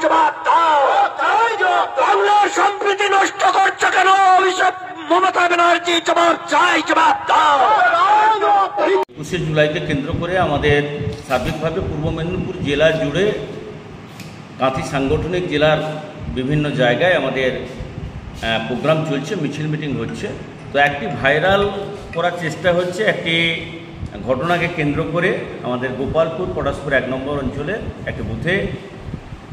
জবাব দাও। বাংলার সম্প্রীতি নষ্ট করছে কেন অভিষেক মমতা ব্যানার্জি? জবাব চাই, জবাব দাও। 21শে জুলাইকে কেন্দ্র করে আমাদের সার্বিকভাবে পূর্ব মেদিনীপুর জেলা জুড়ে কাঁথি সাংগঠনিক জেলার বিভিন্ন জায়গায় আমাদের প্রোগ্রাম চলছে, মিছিল মিটিং হচ্ছে। তো একটি ভাইরাল করার চেষ্টা হচ্ছে একটি ঘটনাকে কেন্দ্র করে আমাদের গোপালপুর পটাশপুর 1 নম্বর অঞ্চলে একটি বুথে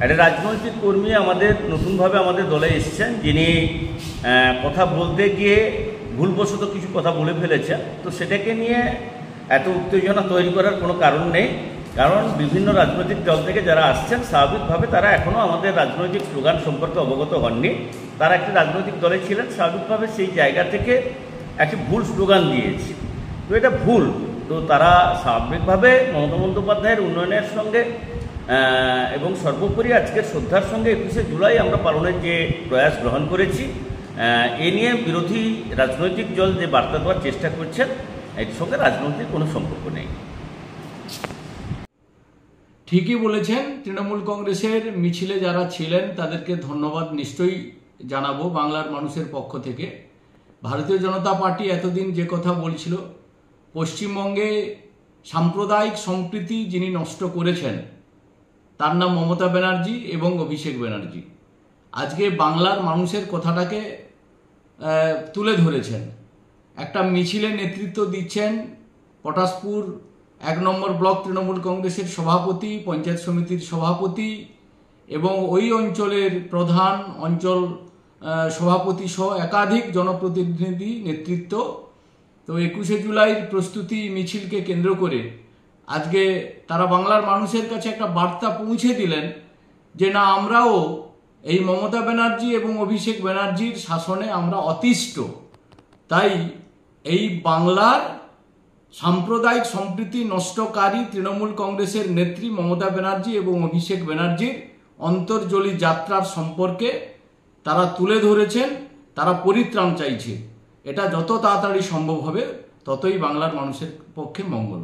একটা রাজনৈতিক কর্মী আমাদের নতুনভাবে আমাদের দলে এসেছেন, যিনি কথা বলতে গিয়ে ভুলবশত কিছু কথা বলে ফেলেছেন। তো সেটাকে নিয়ে এত উত্তেজনা তৈরি করার কোনো কারণ নেই, কারণ বিভিন্ন রাজনৈতিক দল থেকে যারা আসছেন স্বাভাবিকভাবে তারা এখনও আমাদের রাজনৈতিক স্লোগান সম্পর্কে অবগত হননি। তারা একটি রাজনৈতিক দলে ছিলেন, স্বাভাবিকভাবে সেই জায়গা থেকে একটি ভুল স্লোগান দিয়েছে। তো এটা ভুল। তো তারা স্বাভাবিকভাবে মমতা বন্দ্যোপাধ্যায়ের উন্নয়নের সঙ্গে এবং সর্বোপরি আজকের শ্রদ্ধার সঙ্গে 21শে জুলাই আমরা পালনের যে প্রয়াস গ্রহণ করেছি, এ নিয়ে বিরোধী রাজনৈতিক দল যে বার্তা দেওয়ার চেষ্টা করছেন, এর সঙ্গে রাজনৈতিক কোনো সম্পর্ক নেই। ঠিকই বলেছেন। তৃণমূল কংগ্রেসের মিছিলে যারা ছিলেন তাদেরকে ধন্যবাদ নিশ্চয়ই জানাবো বাংলার মানুষের পক্ষ থেকে। ভারতীয় জনতা পার্টি এতদিন যে কথা বলছিল, পশ্চিমবঙ্গে সাম্প্রদায়িক সম্প্রীতি যিনি নষ্ট করেছেন তার নাম মমতা ব্যানার্জি এবং অভিষেক ব্যানার্জি। আজকে বাংলার মানুষের কথাটাকে তুলে ধরেছেন। একটা মিছিলে নেতৃত্ব দিচ্ছেন পটাশপুর 1 নম্বর ব্লক তৃণমূল কংগ্রেসের সভাপতি, পঞ্চায়েত সমিতির সভাপতি এবং ওই অঞ্চলের প্রধান, অঞ্চল সভাপতি সহ একাধিক জনপ্রতিনিধি নেতৃত্ব। তো 21শে জুলাইয়ের প্রস্তুতি মিছিলকে কেন্দ্র করে আজকে তারা বাংলার মানুষের কাছে একটা বার্তা পৌঁছে দিলেন যে না, আমরাও এই মমতা ব্যানার্জি এবং অভিষেক ব্যানার্জির শাসনে আমরা অতিষ্ঠ। তাই এই বাংলার সাম্প্রদায়িক সম্প্রীতি নষ্টকারী তৃণমূল কংগ্রেসের নেত্রী মমতা ব্যানার্জি এবং অভিষেক ব্যানার্জির অন্তর্জলি যাত্রার সম্পর্কে তারা তুলে ধরেছেন। তারা পরিত্রাণ চাইছে। এটা যত তাড়াতাড়ি সম্ভব হবে ততই বাংলার মানুষের পক্ষে মঙ্গল।